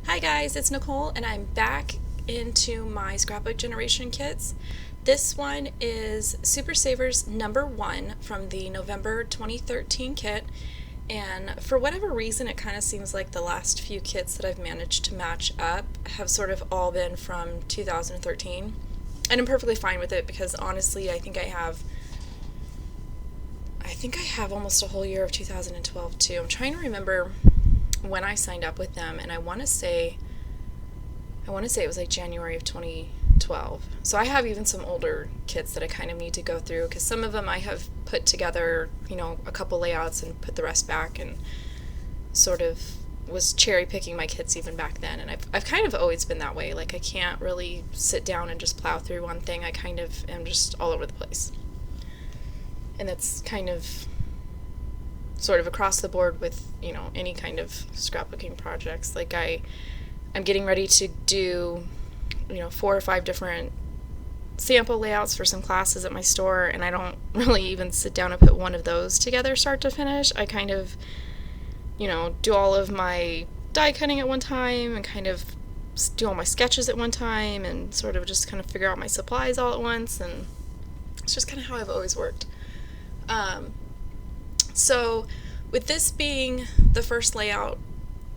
Hi guys, it's Nicole and I'm back into my scrapbook generation kits. This one is Super Savers number 1 from the November 2013 kit, and for whatever reason it kind of seems like the last few kits that I've managed to match up have sort of all been from 2013, and I'm perfectly fine with it because honestly I think I have almost a whole year of 2012 too. I'm trying to remember when I signed up with them, and I want to say it was like January of 2012. So I have even some older kits that I kind of need to go through because some of them I have put together, a couple layouts and put the rest back, and sort of was cherry picking my kits even back then. And I've kind of always been that way. Like, I can't really sit down and just plow through one thing. I kind of am just all over the place. And that's kind of sort of across the board with, any kind of scrapbooking projects. Like, I'm getting ready to do, 4 or 5 different sample layouts for some classes at my store, and I don't really even sit down and put one of those together start to finish. I kind of, do all of my die cutting at one time and kind of do all my sketches at one time and sort of just kind of figure out my supplies all at once, and it's just kind of how I've always worked. So with this being the first layout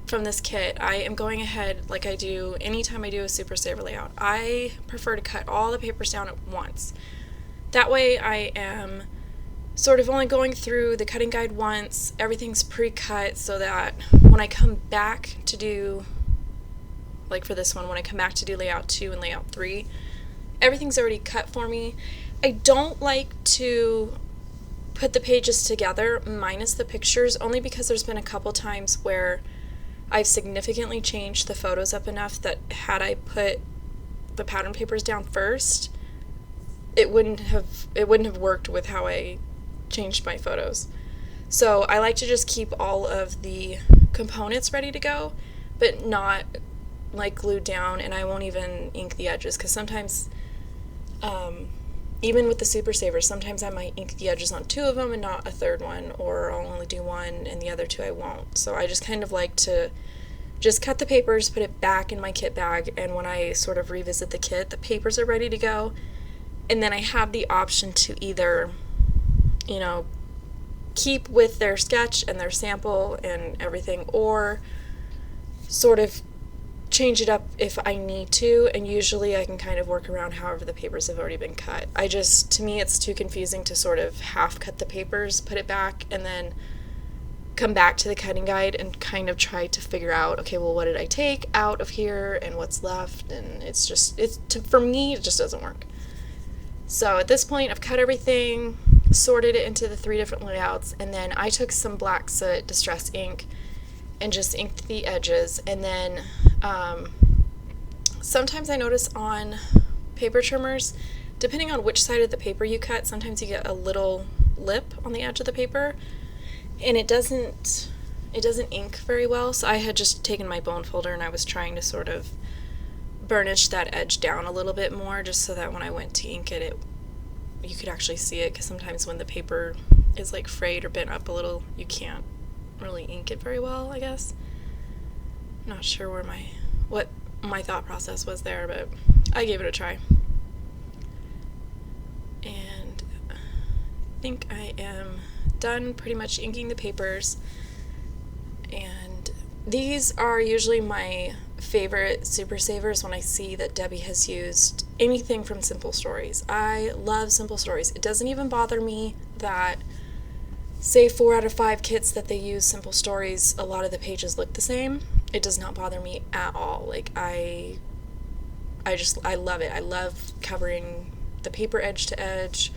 from this kit, I am going ahead like I do anytime I do a Super Saver layout. I prefer to cut all the papers down at once. That way I am sort of only going through the cutting guide once, everything's pre-cut, so that when I come back to do, like for this one, when I come back to do layout 2 and layout 3, everything's already cut for me. I don't like to put the pages together minus the pictures, only because there's been a couple times where I've significantly changed the photos up enough that had I put the pattern papers down first, it wouldn't have worked with how I changed my photos. So I like to just keep all of the components ready to go, but not like glued down, and I won't even ink the edges, because sometimes even with the Super Savers, sometimes I might ink the edges on 2 of them and not a third one, or I'll only do 1 and the other 2 I won't. So I just kind of like to just cut the papers, put it back in my kit bag, and when I sort of revisit the kit, the papers are ready to go. And then I have the option to either, keep with their sketch and their sample and everything, or sort of change it up if I need to, and usually I can kind of work around however the papers have already been cut. To me, it's too confusing to sort of half cut the papers, put it back, and then come back to the cutting guide and kind of try to figure out, okay, well, what did I take out of here and what's left, and for me, it just doesn't work. So at this point, I've cut everything, sorted it into the 3 different layouts, and then I took some black soot distress ink and just inked the edges. And then sometimes I notice on paper trimmers, depending on which side of the paper you cut, sometimes you get a little lip on the edge of the paper, and it doesn't ink very well. So I had just taken my bone folder and I was trying to sort of burnish that edge down a little bit more, just so that when I went to ink it, you could actually see it, because sometimes when the paper is like frayed or bent up a little, you can't really ink it very well, I guess. I'm not sure what my thought process was there, but I gave it a try. And I think I am done pretty much inking the papers, and these are usually my favorite Super Savers when I see that Debbie has used anything from Simple Stories. I love Simple Stories. It doesn't even bother me that, say, 4 out of 5 kits that they use Simple Stories, a lot of the pages look the same. It does not bother me at all. Like, I love it. I love covering the paper edge to edge.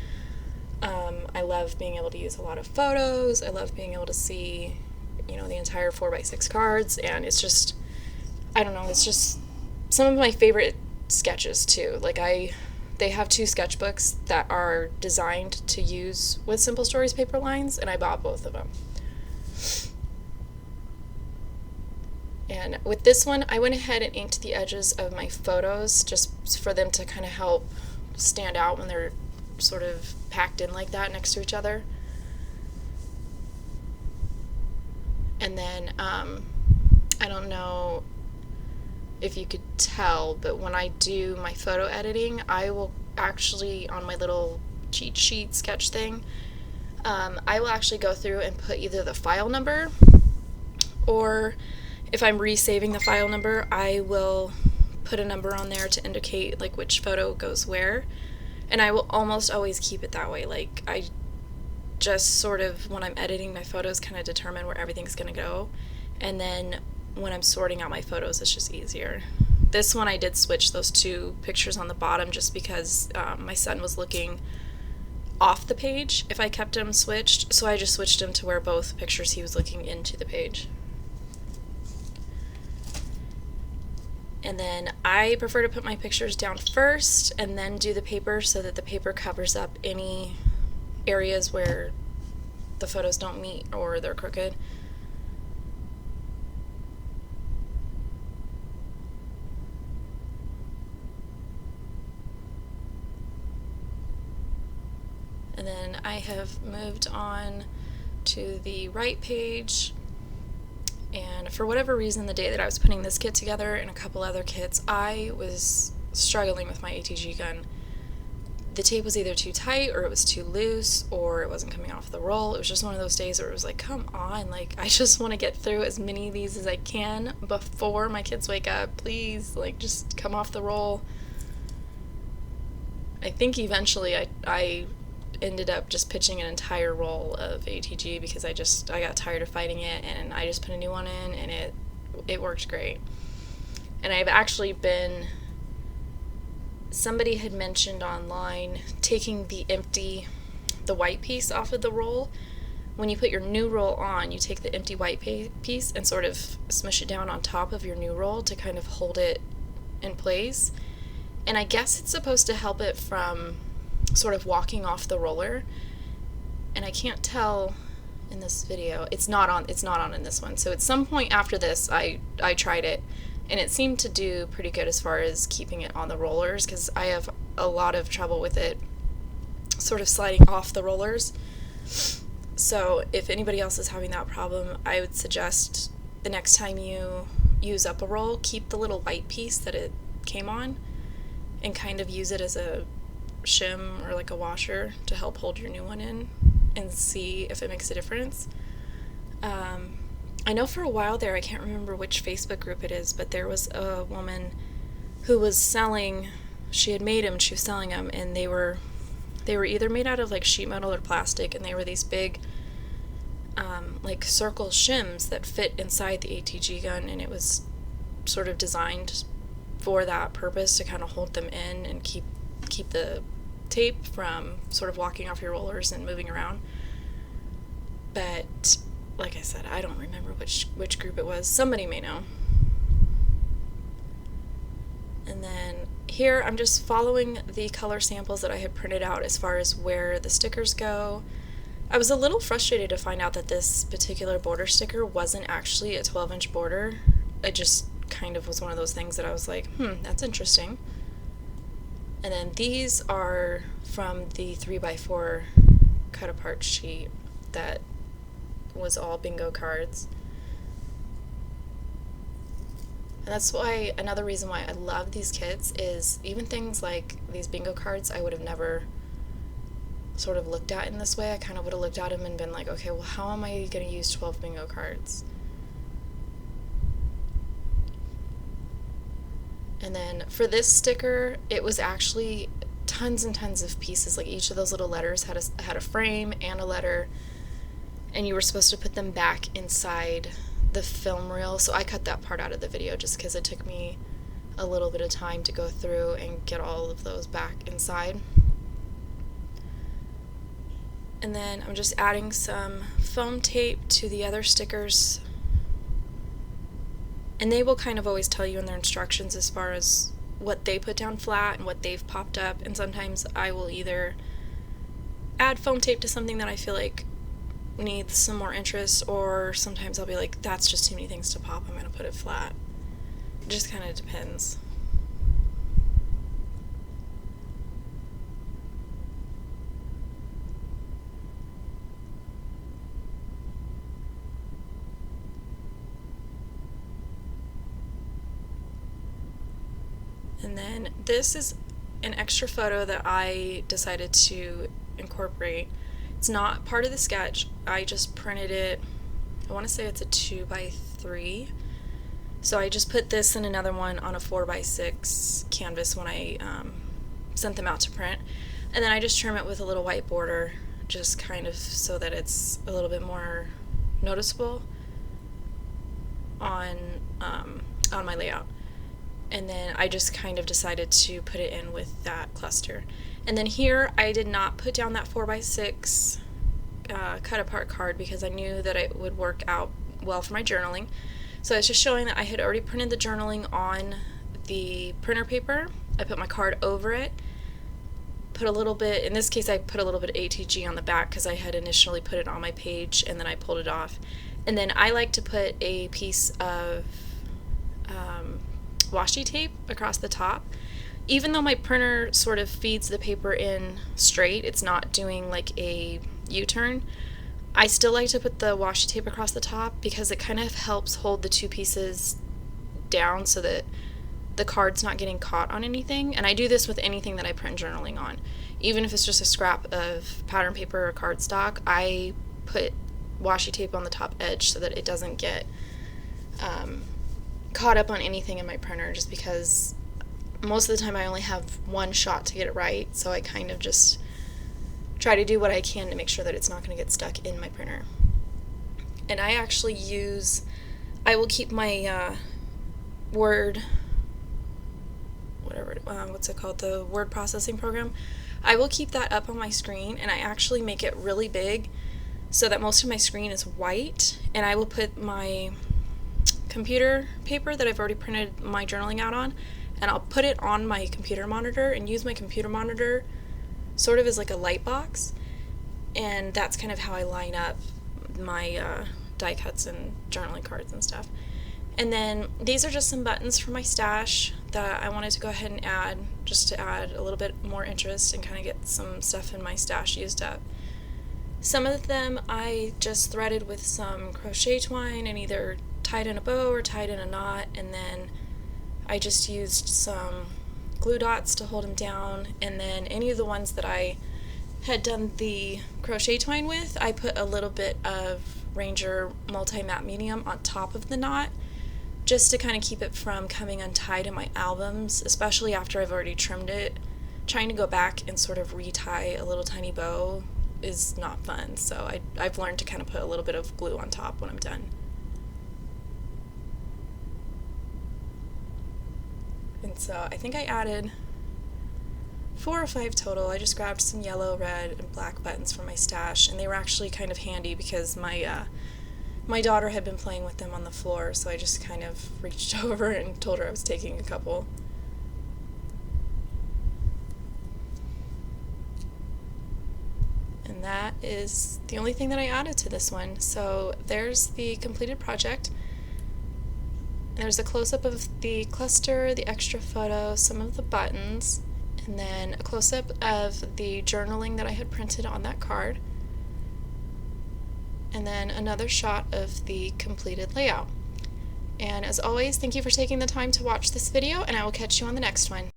I love being able to use a lot of photos. I love being able to see, the entire 4x6 cards, and it's just, I don't know, it's just some of my favorite sketches too. Like, they have 2 sketchbooks that are designed to use with Simple Stories paper lines, and I bought both of them. And with this one, I went ahead and inked the edges of my photos just for them to kind of help stand out when they're sort of packed in like that next to each other. And then I don't know if you could tell, but when I do my photo editing, I will actually, on my little cheat sheet sketch thing, I will actually go through and put either the file number, or if I'm resaving the file number, I will put a number on there to indicate like which photo goes where. And I will almost always keep it that way. Like, I just sort of, when I'm editing my photos, kind of determine where everything's going to go. And then when I'm sorting out my photos, it's just easier. This one I did switch those two pictures on the bottom just because my son was looking off the page if I kept him switched. So I just switched him to where both pictures he was looking into the page. And then I prefer to put my pictures down first and then do the paper so that the paper covers up any areas where the photos don't meet or they're crooked. And then I have moved on to the right page. And for whatever reason, the day that I was putting this kit together and a couple other kits, I was struggling with my ATG gun. The tape was either too tight or it was too loose or it wasn't coming off the roll. It was just one of those days where it was like, come on, like, I just want to get through as many of these as I can before my kids wake up. Please, like, just come off the roll. I think eventually I ended up just pitching an entire roll of ATG because I got tired of fighting it, and I just put a new one in, and it worked great. And I've actually been, somebody had mentioned online taking the white piece off of the roll. When you put your new roll on, you take the empty white piece and sort of smush it down on top of your new roll to kind of hold it in place. And I guess it's supposed to help it from sort of walking off the roller, and I can't tell in this video. It's not on in this one. So at some point after this, I tried it, and it seemed to do pretty good as far as keeping it on the rollers, because I have a lot of trouble with it sort of sliding off the rollers. So if anybody else is having that problem, I would suggest the next time you use up a roll, keep the little white piece that it came on and kind of use it as a shim or like a washer to help hold your new one in and see if it makes a difference. I know for a while there, I can't remember which Facebook group it is, but there was a woman who was selling, she had made them, she was selling them, and they were either made out of like sheet metal or plastic, and they were these big like circle shims that fit inside the ATG gun, and it was sort of designed for that purpose, to kind of hold them in and keep the tape from sort of walking off your rollers and moving around. But like I said, I don't remember which group it was. Somebody may know. And then here I'm just following the color samples that I had printed out as far as where the stickers go. I was a little frustrated to find out that this particular border sticker wasn't actually a 12-inch border. It just kind of was one of those things that I was like, that's interesting. And then these are from the 3x4 cut apart sheet that was all bingo cards. And that's why, another reason why I love these kits is even things like these bingo cards I would have never sort of looked at in this way. I kind of would have looked at them and been like, okay, well, how am I going to use 12 bingo cards? And then for this sticker, it was actually tons and tons of pieces. Like each of those little letters had a frame and a letter, and you were supposed to put them back inside the film reel. So I cut that part out of the video just because it took me a little bit of time to go through and get all of those back inside. And then I'm just adding some foam tape to the other stickers. And they will kind of always tell you in their instructions as far as what they put down flat and what they've popped up. And sometimes I will either add foam tape to something that I feel like needs some more interest, or sometimes I'll be like, that's just too many things to pop, I'm going to put it flat. It just kind of depends. And then this is an extra photo that I decided to incorporate. It's not part of the sketch. I just printed it. I want to say it's a 2x3. So I just put this and another one on a 4x6 canvas when I sent them out to print. And then I just trim it with a little white border, just kind of so that it's a little bit more noticeable on my layout. And then I just kind of decided to put it in with that cluster. And then here I did not put down that 4x6 cut apart card because I knew that it would work out well for my journaling. So it's just showing that I had already printed the journaling on the printer paper. I put my card over it, put a little bit, in this case I put a little bit of ATG on the back because I had initially put it on my page and then I pulled it off. And then I like to put a piece of washi tape across the top. Even though my printer sort of feeds the paper in straight, it's not doing like a U-turn, I still like to put the washi tape across the top because it kind of helps hold the two pieces down so that the card's not getting caught on anything. And I do this with anything that I print journaling on. Even if it's just a scrap of pattern paper or cardstock, I put washi tape on the top edge so that it doesn't get caught up on anything in my printer, just because most of the time I only have one shot to get it right, so I kind of just try to do what I can to make sure that it's not going to get stuck in my printer. And I actually I will keep my Word, what's it called, the word processing program, I will keep that up on my screen, and I actually make it really big so that most of my screen is white, and I will put my computer paper that I've already printed my journaling out on, and I'll put it on my computer monitor and use my computer monitor sort of as like a light box, and that's kind of how I line up my die cuts and journaling cards and stuff. And then these are just some buttons for my stash that I wanted to go ahead and add, just to add a little bit more interest and kind of get some stuff in my stash used up. Some of them I just threaded with some crochet twine and either tied in a bow or tied in a knot, and then I just used some glue dots to hold them down. And then any of the ones that I had done the crochet twine with, I put a little bit of Ranger multi-matte medium on top of the knot, just to kind of keep it from coming untied in my albums, especially after I've already trimmed it. Trying to go back and sort of retie a little tiny bow is not fun, so I've learned to kind of put a little bit of glue on top when I'm done. And so I think I added 4 or 5 total. I just grabbed some yellow, red, and black buttons from my stash, and they were actually kind of handy because my daughter had been playing with them on the floor, so I just kind of reached over and told her I was taking a couple. And that is the only thing that I added to this one. So there's the completed project. There's a close-up of the cluster, the extra photo, some of the buttons, and then a close-up of the journaling that I had printed on that card, and then another shot of the completed layout. And as always, thank you for taking the time to watch this video, and I will catch you on the next one.